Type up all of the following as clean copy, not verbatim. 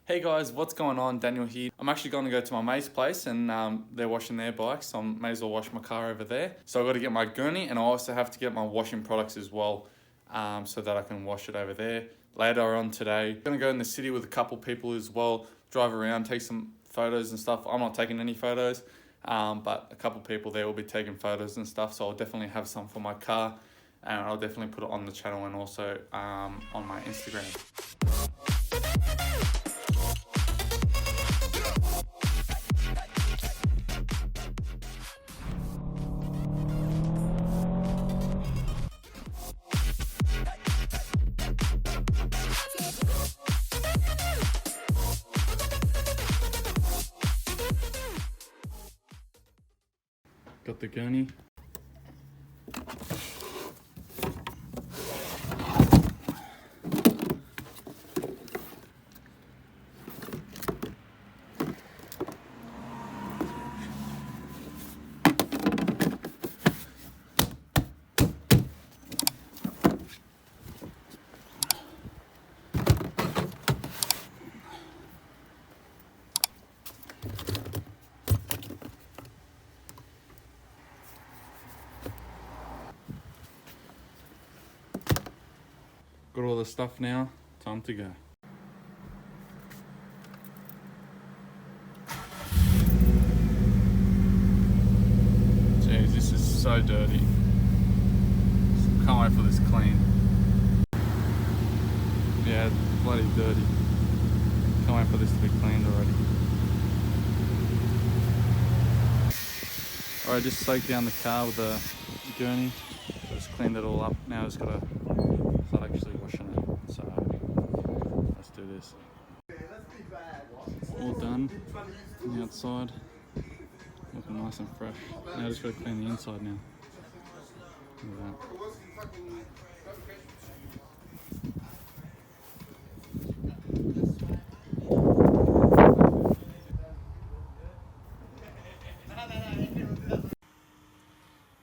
Hey guys, what's going on? Daniel here. I'm actually going to go to my mate's place and they're washing their bikes, so I may as well wash my car over there. So I've got to get my gurney and I also have to get my washing products as well so that I can wash it over there. Later on today, I'm going to go in the city with a couple people as well, drive around, take some photos and stuff. I'm not taking any photos, but a couple people there will be taking photos and stuff, so I'll definitely have some for my car and I'll definitely put it on the channel and also on my Instagram. Got the gurney. Got all the stuff now, time to go. Jeez, this is so dirty. Can't wait for this clean. Yeah, bloody dirty. Can't wait for this to be cleaned already. Alright, just soaked down the car with a gurney. Just cleaned it all up. Now it's gotta start actually washing it. So let's do this. All done on the outside. Looking nice and fresh. Now I just gotta clean the inside now. Look at that.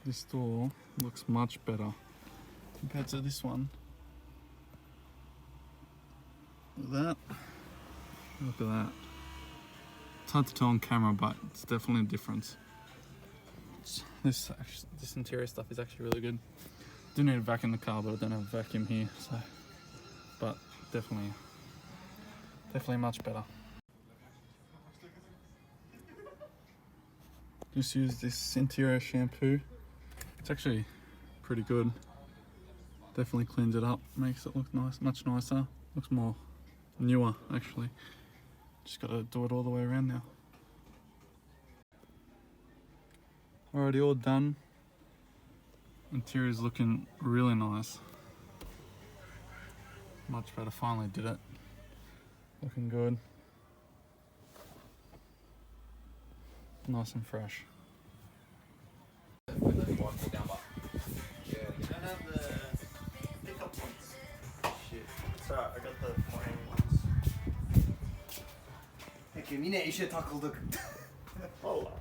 This door looks much better compared to this one. Look at that. Look at that. It's hard to tell on camera, but it's definitely a difference. This interior stuff is actually really good. Do need a vacuum in the car, but I don't have a vacuum here, so. But definitely much better. Just use this interior shampoo. It's actually pretty good. Definitely cleans it up, makes it look nice, much nicer. Looks more newer actually. Just gotta do it all the way around now. Already all done. Interior's looking really nice. Much better, finally did it. Looking good. Nice and fresh. I got the morning ones. Peki yine işe takıldık. Valla.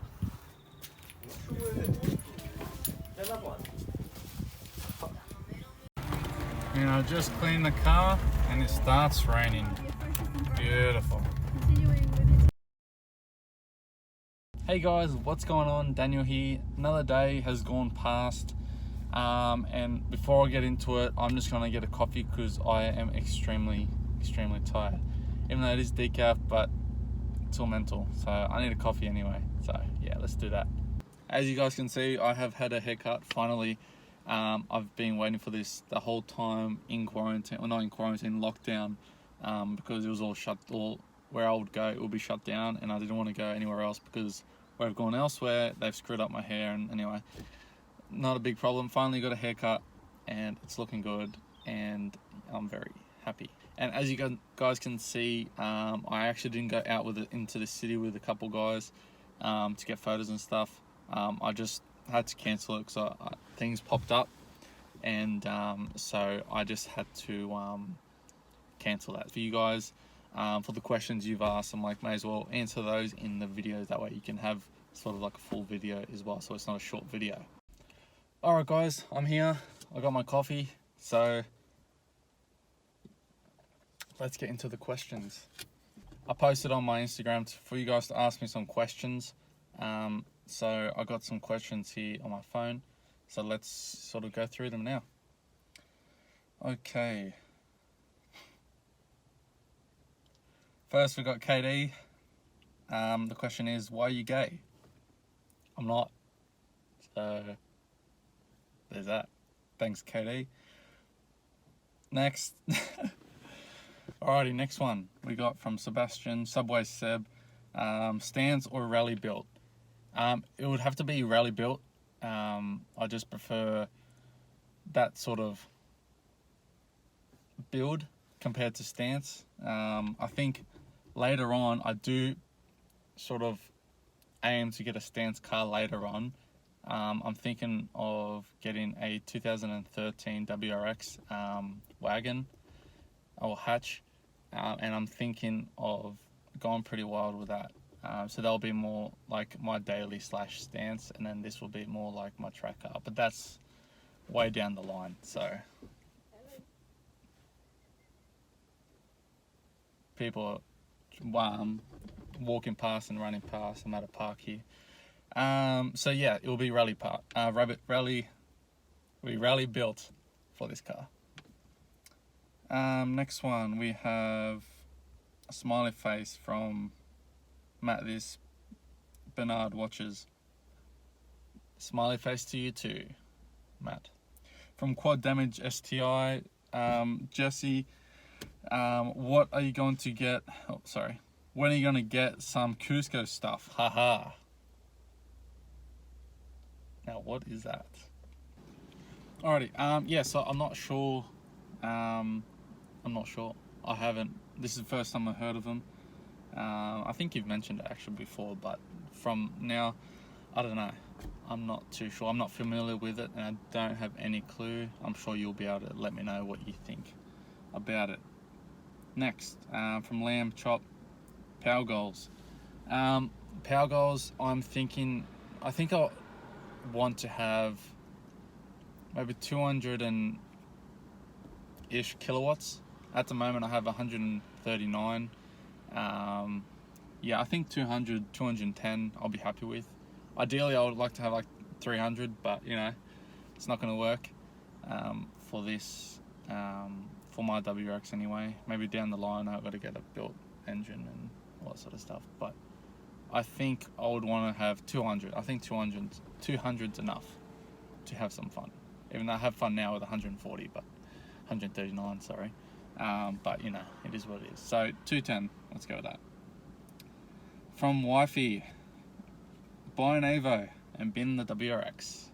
You know, just cleaned the car and it starts raining. Beautiful. Hey guys, what's going on? Daniel here. Another day has gone past. And before I get into it, I'm just gonna get a coffee because I am extremely tired. Even though it is decaf, but it's all mental. So I need a coffee anyway. So yeah, let's do that. As you guys can see, I have had a haircut finally. I've been waiting for this the whole time in quarantine, or not in quarantine, lockdown, because it was all shut, where I would go, it would be shut down, and I didn't want to go anywhere else because where I've gone elsewhere, they've screwed up my hair, and anyway, not a big problem. Finally got a haircut, and it's looking good, and I'm very happy. And as you guys can see, I actually didn't go out with it into the city with a couple guys to get photos and stuff. I just had to cancel it because things popped up, and so I just had to cancel that. For you guys, for the questions you've asked, I'm like, may as well answer those in the video, that way you can have sort of like a full video as well, so it's not a short video. Alright guys, I'm here, I got my coffee, so let's get into the questions. I posted on my Instagram for you guys to ask me some questions. So I got some questions here on my phone. So let's sort of go through them now. Okay. First we got KD. The question is, why are you gay? I'm not. So there's that. Thanks, KD. Next. Alrighty, next one we got from Sebastian, Subway Seb. Stands or rally built? It would have to be rally built. I just prefer that sort of build compared to stance. I think later on I do sort of aim to get a stance car later on. I'm thinking of getting a 2013 WRX wagon or hatch, and I'm thinking of going pretty wild with that. So that'll be more like my daily / stance, and then this will be more like my track car, but that's way down the line. So people are walking past and running past. I'm at a park here. So yeah, it will be rally built for this car. Next one we have a smiley face from Matt. This Bernard watches. Smiley face to you too, Matt. From Quad Damage STI, Jesse. What are you going to get? Oh, sorry. When are you going to get some Cusco stuff? Haha. Now, what is that? Alrighty. Yeah, so I'm not sure. I'm not sure. I haven't. This is the first time I've heard of them. I think you've mentioned it actually before, but from now, I don't know. I'm not too sure. I'm not familiar with it, and I don't have any clue. I'm sure you'll be able to let me know what you think about it. Next, from Lamb Chop, Power Goals. Power Goals, I think I want to have maybe 200 and ish kilowatts. At the moment I have 139. Yeah, I think 200, 210 I'll be happy with. Ideally I would like to have like 300, but you know, it's not going to work for this, for my WRX anyway. Maybe down the line I've got to get a built engine and all that sort of stuff, but I think I would want to have 200. I think 200's enough to have some fun. Even though I have fun now with 140, but 139, sorry. But you know, it is what it is. So 210, let's go with that. From Wifey, buy an Evo and bin the WRX.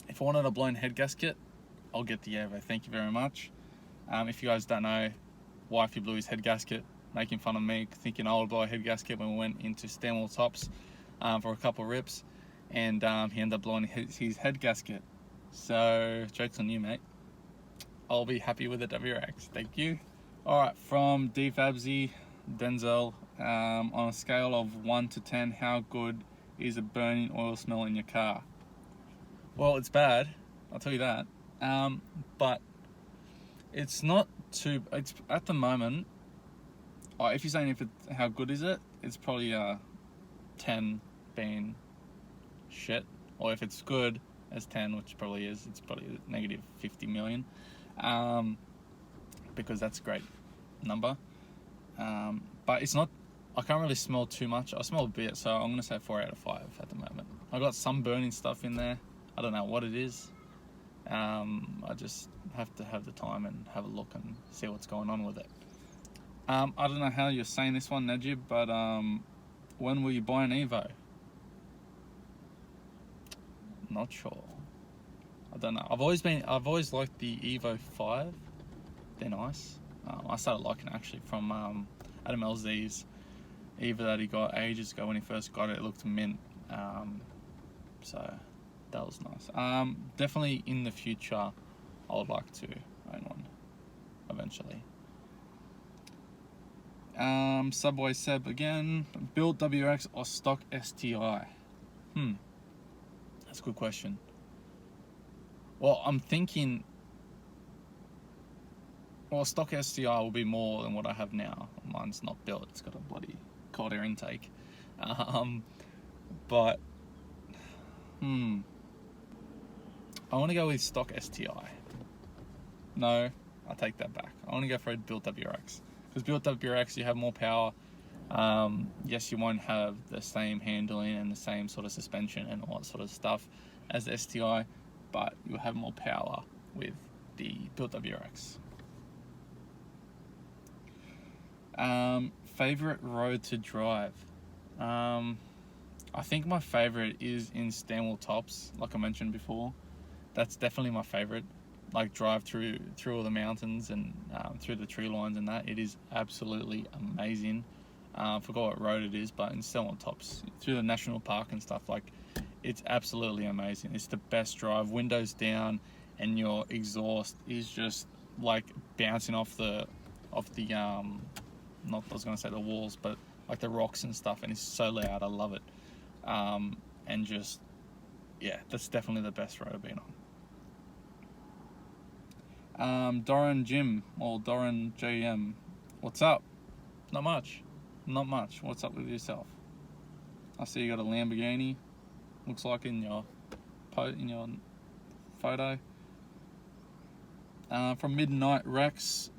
If I wanted a blown head gasket, I'll get the Evo. Thank you very much. If you guys don't know, Wifey blew his head gasket, making fun of me, thinking I would blow a head gasket when we went into Stanwell Tops for a couple of rips, and he ended up blowing his head gasket. So, joke's on you, mate. I'll be happy with the WRX. Thank you. Alright, from DFabzy, Denzel, on a scale of 1 to 10, how good is a burning oil smell in your car? Well, it's bad, I'll tell you that. But it's not too, it's at the moment, if you're saying how good is it, it's probably 10 being shit, or if it's good as 10, which probably is, it's probably negative 50 million, because that's a great number. But it's not, I can't really smell too much. I smell a bit, so I'm gonna say 4 out of 5 at the moment. I got some burning stuff in there. I don't know what it is. I just have to have the time and have a look and see what's going on with it. I don't know how you're saying this one, Najib, but when will you buy an Evo? Not sure. I don't know. I've always liked the Evo 5. They're nice. I started liking it actually from Adam LZ's Evo that he got ages ago when he first got it. It looked mint. So that was nice. Definitely in the future, I would like to own one eventually. Subway Seb again. Build WRX or stock STI? That's a good question. Well, I'm thinking well, stock STI will be more than what I have now. Mine's not built, it's got a bloody cold air intake. But I want to go with stock STI. No, I take that back. I want to go for a built WRX, because built WRX, you have more power. Yes, you won't have the same handling and the same sort of suspension and all that sort of stuff as the STI, but you'll have more power with the built WRX. Favorite road to drive? I think my favorite is in Stanwell Tops, like I mentioned before. That's definitely my favorite. Like, drive through all the mountains and through the tree lines and that. It is absolutely amazing. I forgot what road it is, but in Stanwell Tops, through the national park and stuff, like, it's absolutely amazing. It's the best drive. Windows down, and your exhaust is just like bouncing off the not, I was gonna say the walls, but like the rocks and stuff, and it's so loud. I love it. And just, yeah, that's definitely the best road I've been on. Doran Jim, or Doran JM, what's up? Not much. What's up with yourself? I see you got a Lamborghini, looks like in your photo. From Midnight Rex,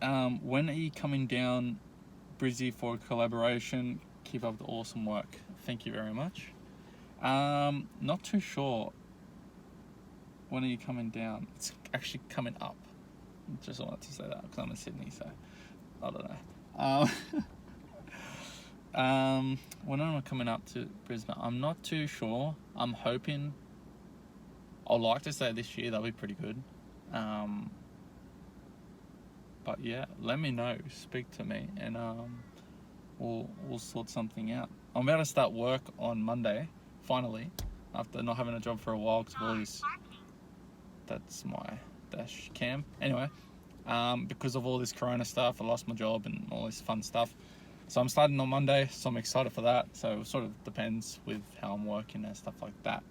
when are you coming down Brizzy for a collaboration? Keep up the awesome work. Thank you very much. Not too sure. When are you coming down? It's actually coming up. Just wanted to say that because I'm in Sydney, so I don't know. When am I coming up to Brisbane? I'm not too sure. I'm hoping. I'd like to say this year. That'll be pretty good. But yeah, let me know. Speak to me, and we'll sort something out. I'm about to start work on Monday, finally, after not having a job for a while because of all this. That's my dash cam. Anyway, because of all this corona stuff, I lost my job and all this fun stuff. So I'm starting on Monday, so I'm excited for that. So it sort of depends with how I'm working and stuff like that.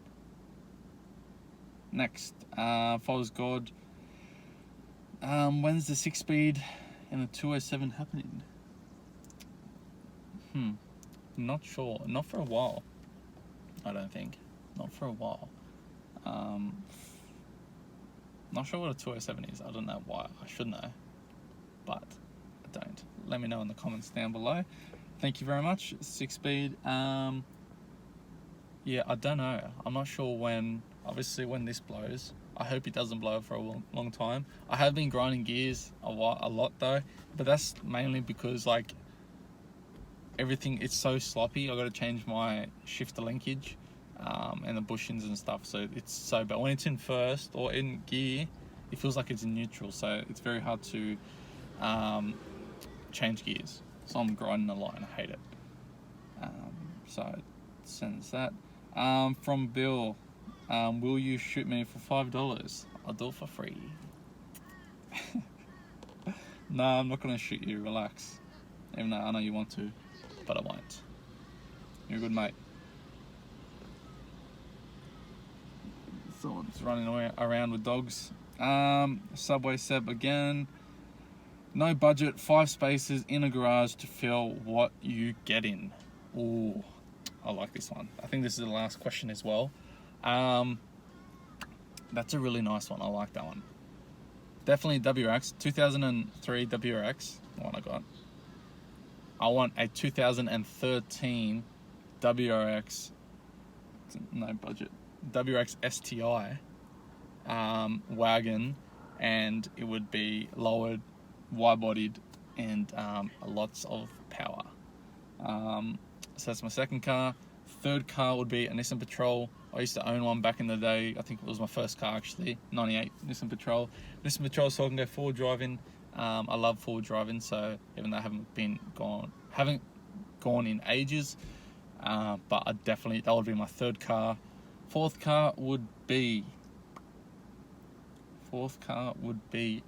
Next, Falls God. When's the 6-speed and the 207 happening? Not sure. Not for a while. I don't think. Not for a while. Not sure what a 207 is. I don't know why. I should know, but I don't. Let me know in the comments down below. Thank you very much. 6-speed. Yeah, I don't know. I'm not sure when. Obviously, when this blows, I hope it doesn't blow for a long time. I have been grinding gears a lot though, but that's mainly because like everything, it's so sloppy. I got to change my shifter linkage and the bushings and stuff, so it's so bad. When it's in first or in gear, it feels like it's in neutral, so it's very hard to change gears. So I'm grinding a lot and I hate it. So it sends that. From Bill, will you shoot me for $5? I'll do it for free. No, I'm not gonna shoot you, relax. Even though I know you want to, but I won't. You're a good mate. Someone's running around with dogs. Subway Seb again. No budget, 5 spaces in a garage to fill what you get in. Ooh, I like this one. I think this is the last question as well. That's a really nice one. I like that one. Definitely WRX. 2003 WRX, the one I got. I want a 2013 WRX, no budget, WRX STI wagon, and it would be lowered, wide-bodied, and lots of power. So that's my second car. Third car would be a Nissan Patrol. I used to own one back in the day. I think it was my first car actually, 98 Nissan Patrol. Nissan Patrol, so I can go forward driving. I love forward driving, so even though I haven't gone in ages, but that would be my third car. Fourth car would be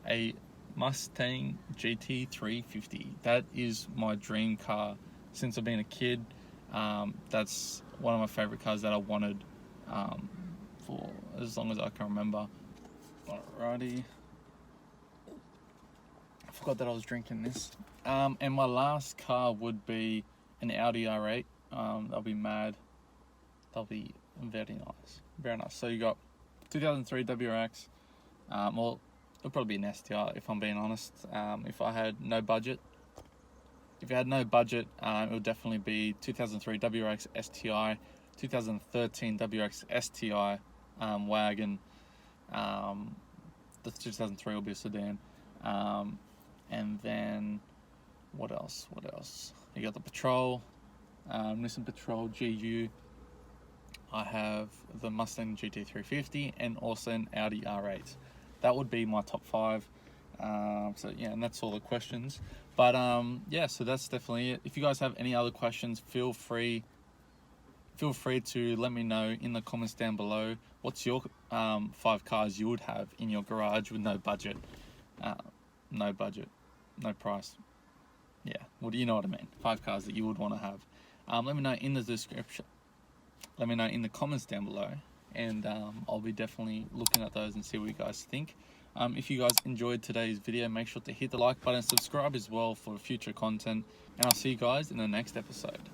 a Mustang GT 350. That is my dream car since I've been a kid. That's one of my favorite cars that I wanted for as long as I can remember. Alrighty. I forgot that I was drinking this. And my last car would be an Audi R8. That'll be mad. That'll be very nice. Very nice. So you got 2003 WRX. Well, it'll probably be an STI if I'm being honest. If I had no budget. If you had no budget, it would definitely be 2003 WRX STI, 2013 WRX STI wagon. The 2003 will be a sedan. And then what else? You got the Patrol, Nissan Patrol GU. I have the Mustang GT350 and also an Audi R8. That would be my top 5. So yeah, and that's all the questions. But yeah, so that's definitely it. If you guys have any other questions, feel free to let me know in the comments down below. What's your 5 cars you would have in your garage with no budget? No budget, no price. Yeah, well, you know what I mean. 5 cars that you would want to have. Let me know in the description. Let me know in the comments down below, and I'll be definitely looking at those and see what you guys think. If you guys enjoyed today's video, make sure to hit the like button and subscribe as well for future content, and I'll see you guys in the next episode.